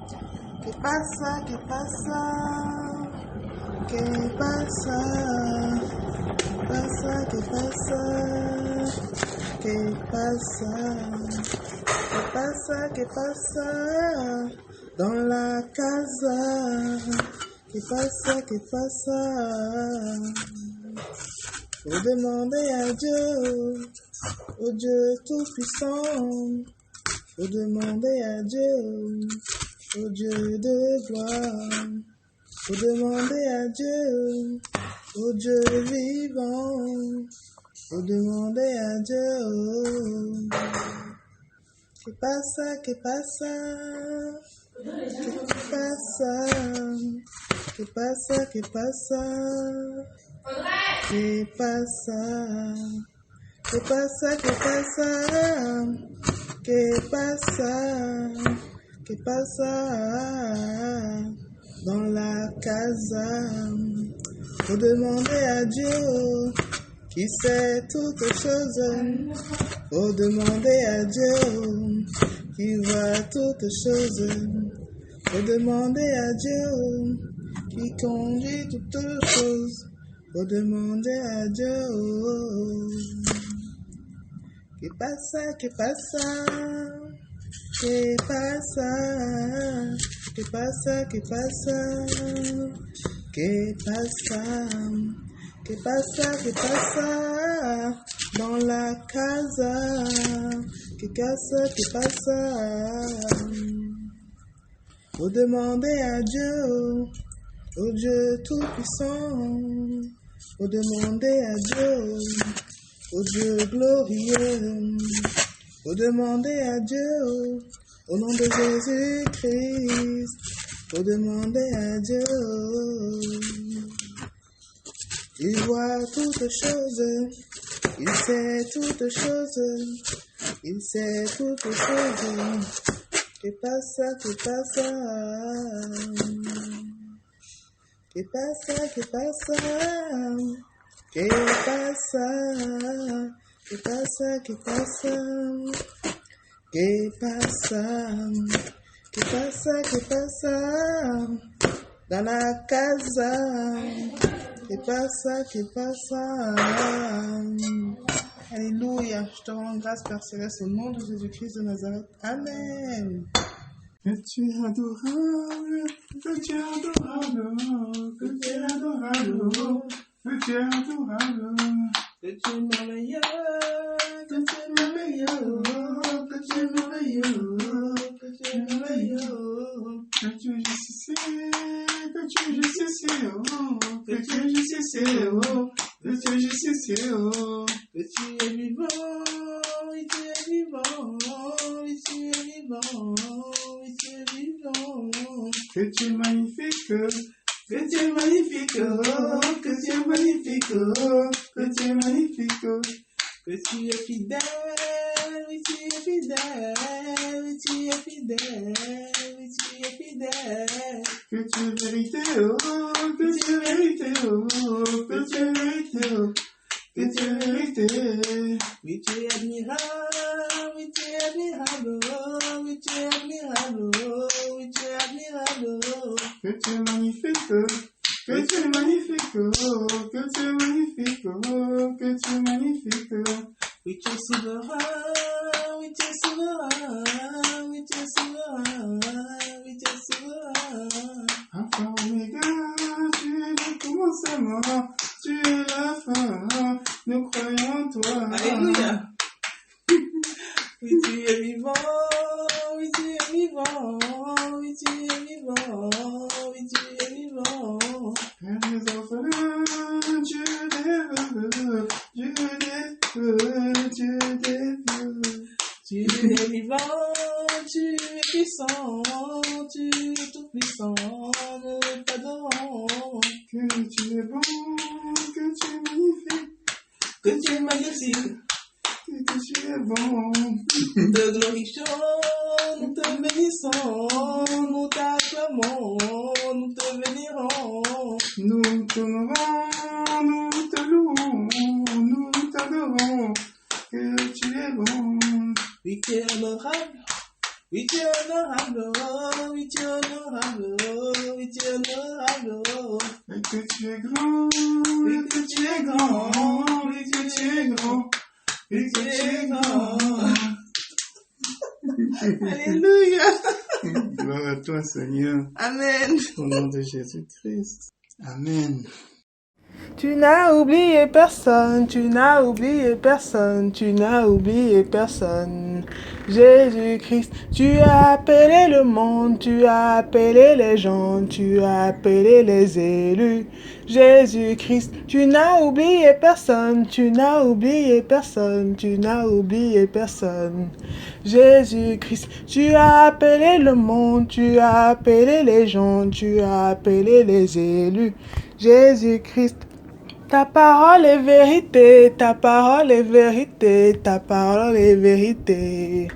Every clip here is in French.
¿Qué pasa? ¿Qué pasa? ¿Qué pasa? ¿Qué pasa? ¿Qué pasa? ¿Qué pasa? ¿Qué pasa? ¿Qué pasa? Dans la casa. ¿Qué pasa? ¿Qué pasa? Faut demander à Dieu, au Dieu tout-puissant. Faut demander à Dieu, au Dieu de gloire. Faut demander à Dieu, au Dieu vivant. Faut demander à Dieu. ¿Qué pasa? ¿Qué pasa? ¿Qué pasa? ¿Qué pasa? ¿Qué pasa? ¿Qué pasa? ¿Qué pasa? ¿Qué pasa? ¿Qué pasa? ¿Qué pasa? Dans la casa. Faut demander à Dieu qui sait toutes choses. Faut demander à Dieu qui voit toutes choses. Faut demander à Dieu qui conduit toutes choses. Faut demander à Dieu. ¿Qué pasa? ¿Qué pasa? ¿Qué pasa? ¿Qué pasa? ¿Qué pasa? ¿Qué pasa? ¿Qué pasa? ¿Qué pasa? Dans la casa. ¿Qué casa? ¿Qué pasa? Faut demander à Dieu, au Dieu tout-puissant. Faut demander à Dieu, au Dieu glorieux. Faut demander à Dieu, au nom de Jésus-Christ. Faut demander à Dieu. Il voit toutes choses, il sait toutes choses, il sait toutes choses. ¿Qué pasa? ¿Qué pasa? ¿Qué pasa? ¿Qué pasa? ¿Qué pasa? ¿Qué pasa? ¿Qué pasa? ¿Qué pasa? ¿Qué pasa? ¿Qué pasa? Dans la casa. ¿Qué pasa? ¿Qué pasa? Alléluia. Je te rends grâce, Père Céleste, au nom de Jésus-Christ de Nazareth. Amen. Que tu es adorable, que tu es adorable, que tu es adorable, que tu es adorable, Que tu es merveilleux, que tu es merveilleux, que tu es merveilleux, que tu es merveilleux. que tu es justicier, que tu es justicier, que tu es justicier, que tu es justicier, Que tu es vivant, oui tu es vivant, oui tu es vivant, oui tu es vivant. que tu es magnifique, Que tu es magnifique, que tu es magnifique, que tu es magnifique, que tu es fidèle, oui tu es fidèle, oui tu es fidèle, oui tu es fidèle. que tu es vérité, que tu es vérité, que tu es vérité, que tu es vérité. Oui tu es admirable, oui tu es admirable, oui tu es admirable, oui tu es admirable. Que tu es magnifique, que tu es magnifique, que tu es magnifique, que tu es magnifique. Oui tu es souverain, oui tu es souverain, oui tu es souverain, oui tu es souverain. Alpha Omega, tu es le commencement, tu es la fin, nous croyons en toi. Alléluia. Oui tu es vivant, oui tu es vivant, oui tu es vivant, oui tu es vivant. Père des orphelins, Dieu des veuves, Dieu des veuves, Dieu des veuves. Tu es vivant, tu es puissant, tu es tout puissant, nous t'adorons. Que tu es bon, que tu es magnifique, Que tu es magnifique, que tu es bon. nous te glorifions, nous te bénissons, nous t'acclamons, nous te bénirons. Nous t'honorons, nous te louons, nous t'adorons, que tu es bon. Oui, tu es honorable, oui, tu es honorable, oui, tu es tu es grand, oui que tu es grand, oui que tu es grand, oui que tu es grand. Alléluia. Gloire à toi, Seigneur. Amen. Au nom de Jésus-Christ. Amen. Tu n'as oublié personne, tu n'as oublié personne, tu n'as oublié personne. Jésus-Christ, tu as appelé le monde, tu as appelé les gens, tu as appelé les élus. Jésus-Christ, tu n'as oublié personne, tu n'as oublié personne, tu n'as oublié personne. Jésus-Christ, tu as appelé le monde, tu as appelé les gens, tu as appelé les élus. Jésus-Christ, ta parole est vérité, ta parole est vérité, ta parole est vérité.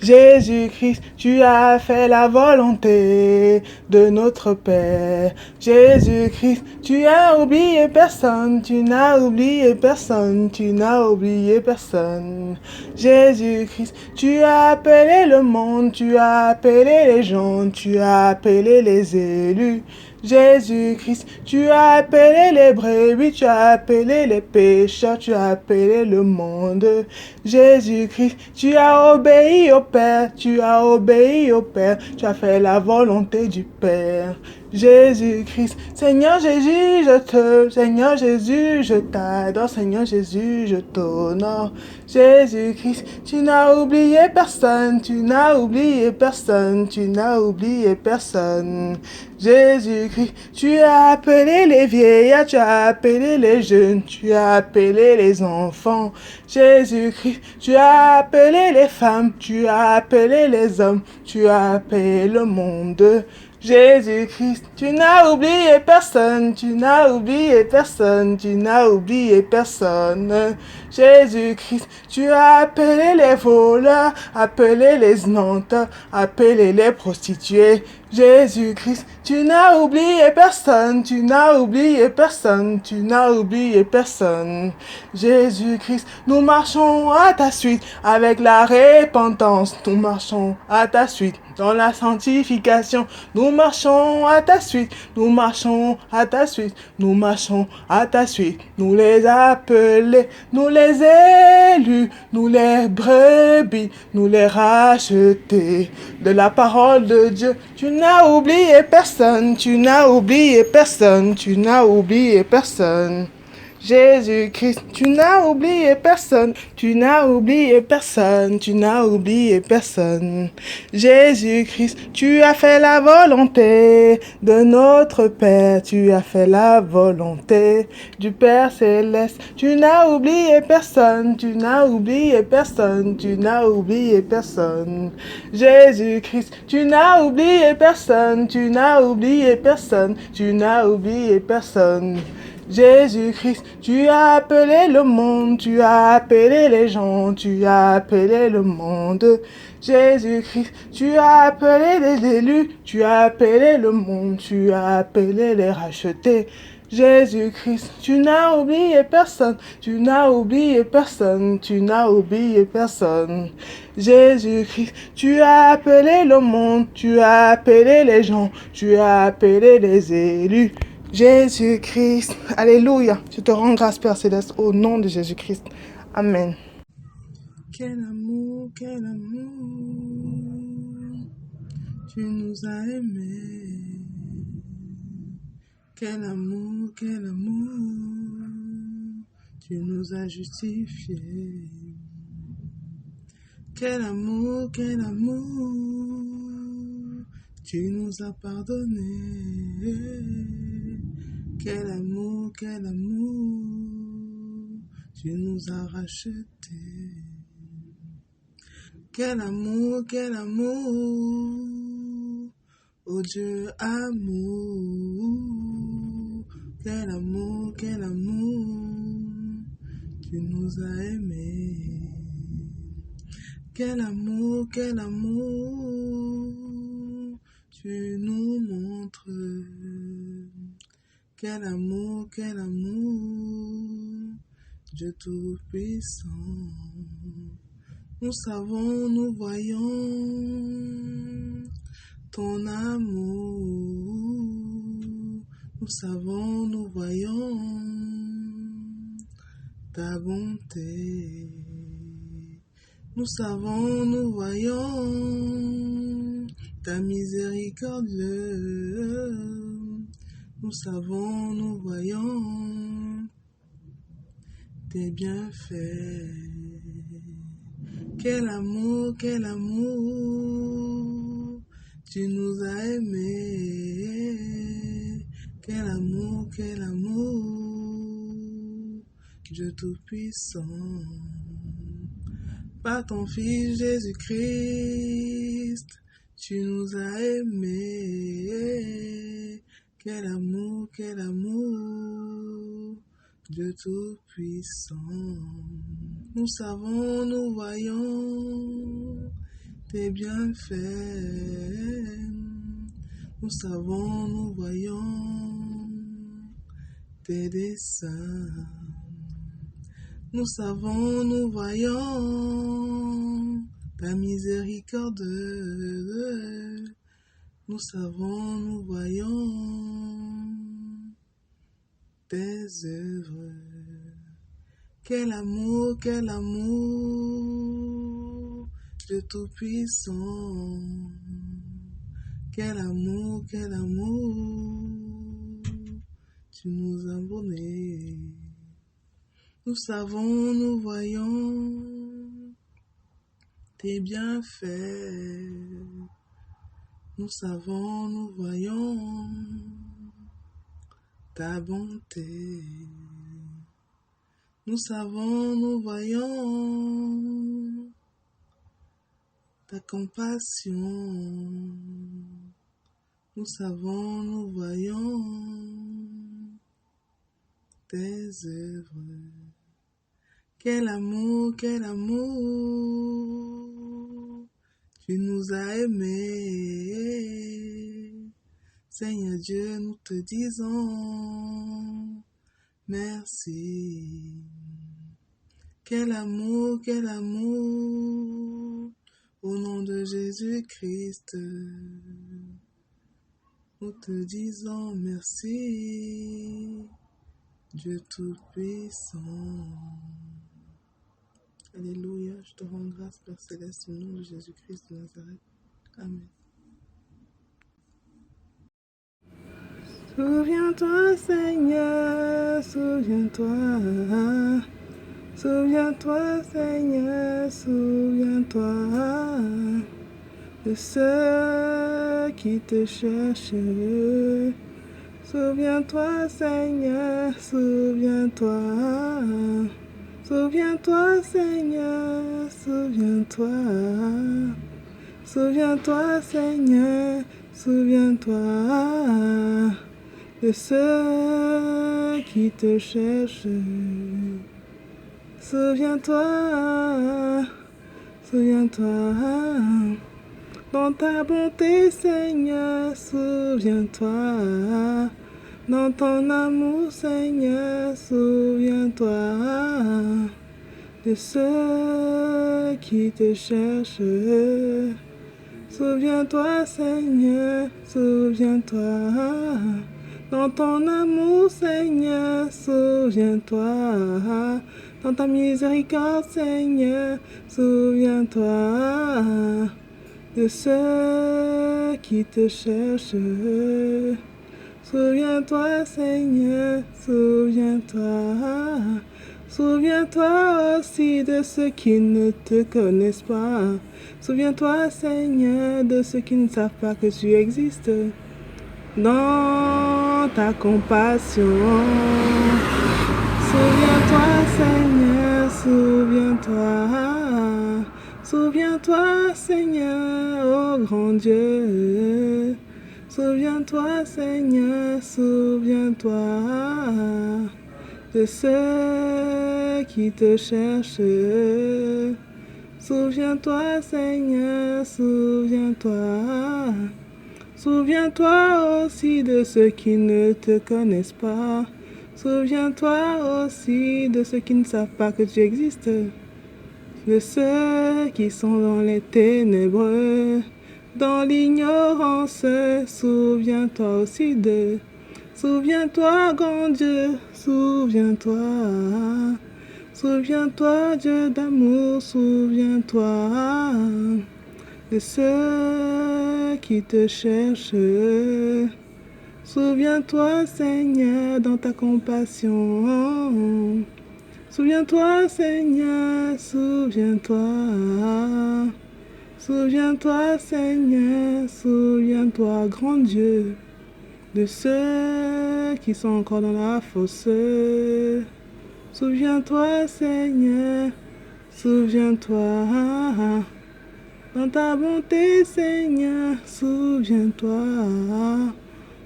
Jésus-Christ, tu as fait la volonté de notre Père. Jésus-Christ, tu as oublié personne, tu n'as oublié personne, tu n'as oublié personne. Jésus-Christ, tu as appelé le monde, tu as appelé les gens, tu as appelé les élus. Jésus-Christ, tu as appelé les brebis, tu as appelé les pécheurs, tu as appelé le monde. Jésus-Christ, tu as obéi au Père, tu as obéi au Père, tu as fait la volonté du Père. Jésus-Christ, Seigneur Jésus, Seigneur Jésus, je t'adore, Seigneur Jésus, je t'honore. Jésus-Christ, tu n'as oublié personne, tu n'as oublié personne, tu n'as oublié personne. Jésus-Christ, tu as appelé les vieillards, tu as appelé les jeunes, tu as appelé les enfants. Jésus-Christ, tu as appelé les femmes, tu as appelé les hommes, tu as appelé le monde. Jésus-Christ, tu n'as oublié personne, tu n'as oublié personne, tu n'as oublié personne. Jésus-Christ, tu as appelé les voleurs, appelé les menteurs, appelé les prostituées. Jésus-Christ, tu n'as oublié personne, tu n'as oublié personne, tu n'as oublié personne. Jésus-Christ, nous marchons à ta suite avec la repentance, nous marchons à ta suite dans la sanctification, nous marchons à ta suite, nous marchons à ta suite, nous marchons à ta suite, nous les appelés, nous les élus, nous les brebis, nous les rachetés de la parole de Dieu. Tu n'as oublié personne, tu n'as oublié personne, tu n'as oublié personne. Jésus-Christ, tu n'as oublié personne, tu n'as oublié personne, tu n'as oublié personne. Jésus-Christ, tu as fait la volonté de notre Père, tu as fait la volonté du Père céleste. Tu n'as oublié personne, tu n'as oublié personne, tu n'as oublié personne. Jésus-Christ, tu n'as oublié personne, tu n'as oublié personne, tu n'as oublié personne. Jésus-Christ, tu as appelé le monde, tu as appelé les gens, tu as appelé le monde. Jésus-Christ, tu as appelé les élus, tu as appelé le monde, tu as appelé les rachetés. Jésus-Christ, tu n'as oublié personne, tu n'as oublié personne, tu n'as oublié personne. Jésus-Christ, tu as appelé le monde, tu as appelé les gens, tu as appelé les élus. Jésus-Christ, alléluia, je te rends grâce Père Céleste au nom de Jésus-Christ. Amen. Quel amour, tu nous as aimés. Quel amour, tu nous as justifiés. Quel amour, tu nous as pardonnés. Quel amour, tu nous as rachetés. Quel amour, oh Dieu amour. Quel amour, tu nous as aimés. Quel amour, tu nous montres. Quel amour, Dieu Tout-Puissant. Nous savons, nous voyons ton amour, Nous savons, nous voyons ta bonté. Nous savons, nous voyons ta miséricorde. Nous savons, nous voyons tes bienfaits. Quel amour, tu nous as aimés. Quel amour, Dieu Tout-Puissant. Par ton Fils Jésus-Christ, tu nous as aimés. Quel amour, Dieu Tout-Puissant. Nous savons, nous voyons tes bienfaits. Nous savons, nous voyons tes desseins. Nous savons, nous voyons ta miséricorde. Nous savons, nous voyons tes œuvres. Quel amour, Dieu Tout-Puissant. Quel amour, tu nous as donné. Nous savons, nous voyons tes bienfaits. Nous savons, nous voyons ta bonté. Nous savons, nous voyons ta compassion. Nous savons, nous voyons tes œuvres. Quel amour, tu nous as aimés. Seigneur Dieu, nous te disons merci. Quel amour, au nom de Jésus-Christ, nous te disons merci, Dieu Tout-Puissant. Alléluia, je te rends grâce, Père Céleste, au nom de Jésus-Christ de Nazareth. Amen. Souviens-toi, Seigneur, souviens-toi. Souviens-toi, Seigneur, souviens-toi de ceux qui te cherchent. Souviens-toi, Seigneur, souviens-toi. Souviens-toi, Seigneur, souviens-toi. Souviens-toi, Seigneur, souviens-toi de ceux qui te cherchent. Souviens-toi, souviens-toi, dans ta bonté, Seigneur, souviens-toi, dans ton amour, Seigneur, souviens-toi de ceux qui te cherchent. Souviens-toi, Seigneur, souviens-toi, dans ton amour, Seigneur, souviens-toi, dans ta miséricorde, Seigneur, souviens-toi de ceux qui te cherchent. Souviens-toi, Seigneur, souviens-toi. Souviens-toi aussi de ceux qui ne te connaissent pas. Souviens-toi, Seigneur, de ceux qui ne savent pas que tu existes. Dans ta compassion, souviens-toi, Seigneur, souviens-toi. Souviens-toi, Seigneur, oh grand Dieu. Souviens-toi, Seigneur, souviens-toi de ceux qui te cherchent. Souviens-toi, Seigneur, souviens-toi. Souviens-toi aussi de ceux qui ne te connaissent pas. Souviens-toi aussi de ceux qui ne savent pas que tu existes. De ceux qui sont dans les ténèbres, dans l'ignorance. Souviens-toi aussi de Souviens-toi, grand Dieu, souviens-toi. Souviens-toi, Dieu d'amour, souviens-toi de ceux qui te cherchent. Souviens-toi, Seigneur, dans ta compassion. Souviens-toi, Seigneur, souviens-toi. Souviens-toi, Seigneur, souviens-toi, grand Dieu, de ceux qui sont encore dans la fosse. Souviens-toi, Seigneur, souviens-toi. Dans ta bonté, Seigneur, souviens-toi.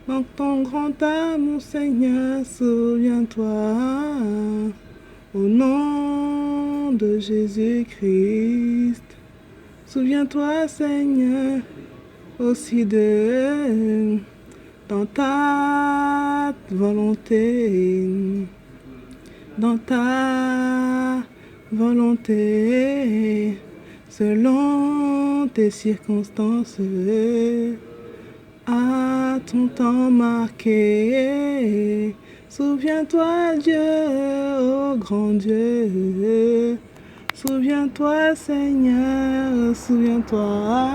Dans ton grand amour, Seigneur, souviens-toi. Au nom de Jésus-Christ. Souviens-toi, Seigneur, aussi de dans ta volonté. Dans ta volonté, selon tes circonstances, à ton temps marqué. Souviens-toi, Dieu, oh grand Dieu. Souviens-toi, Seigneur, souviens-toi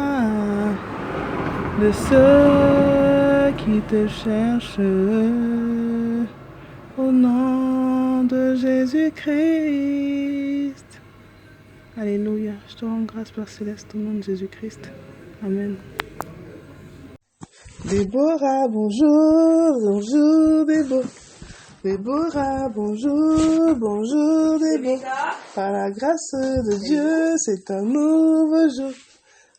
de ceux qui te cherchent. Au nom de Jésus-Christ. Alléluia. Je te rends grâce, Père Céleste, au nom de Jésus-Christ. Amen. Déborah, bonjour, bonjour, Déborah. Déborah, bonjour, bonjour, Déborah. Par la grâce de Dieu, c'est un nouveau jour.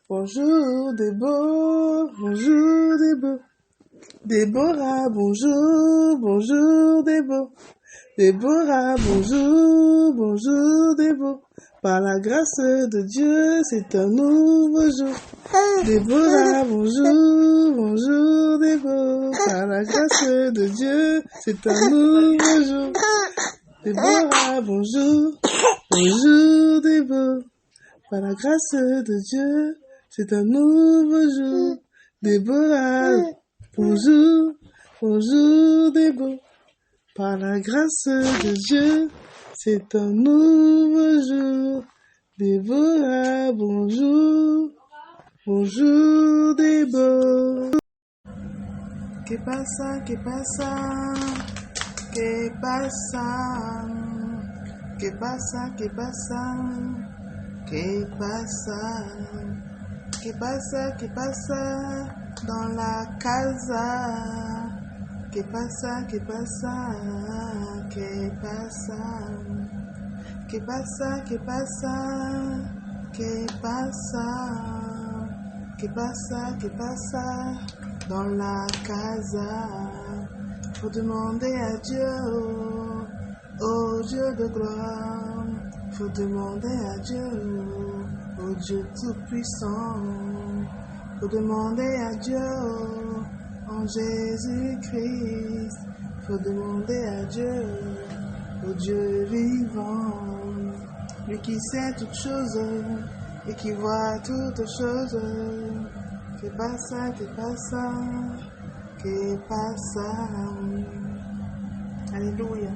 Bonjour, Déborah, bonjour, Déborah. Déborah, bonjour, bonjour, Déborah. Déborah, bonjour, bonjour, Déborah. Par la grâce de Dieu, c'est un nouveau jour. Déborah, bonjour, bonjour, Déborah. Par la grâce de Dieu, c'est un nouveau jour. Déborah, bonjour, bonjour, Déborah. Par la grâce de Dieu, c'est un nouveau jour. Déborah, bonjour, bonjour, Déborah. Par la grâce de Dieu, c'est un nouveau jour. Déborah, bonjour, bonjour, Déborah. Que pasa, que pasa, que pasa, que pasa, que pasa, que pasa, que pasa, que pasa dans la casa. Que pasa, que pasa, que pasa, que pasa, que pasa, que pasa, que pasa, que pasa dans la casa. Faut demander à Dieu, oh Dieu de gloire. Faut demander à Dieu, oh Dieu tout-puissant. Faut demander à Dieu, en Jésus-Christ. Faut demander à Dieu, au Dieu vivant, lui qui sait toutes choses et qui voit toutes choses. Que pasa, que pasa, que pasa. Alléluia.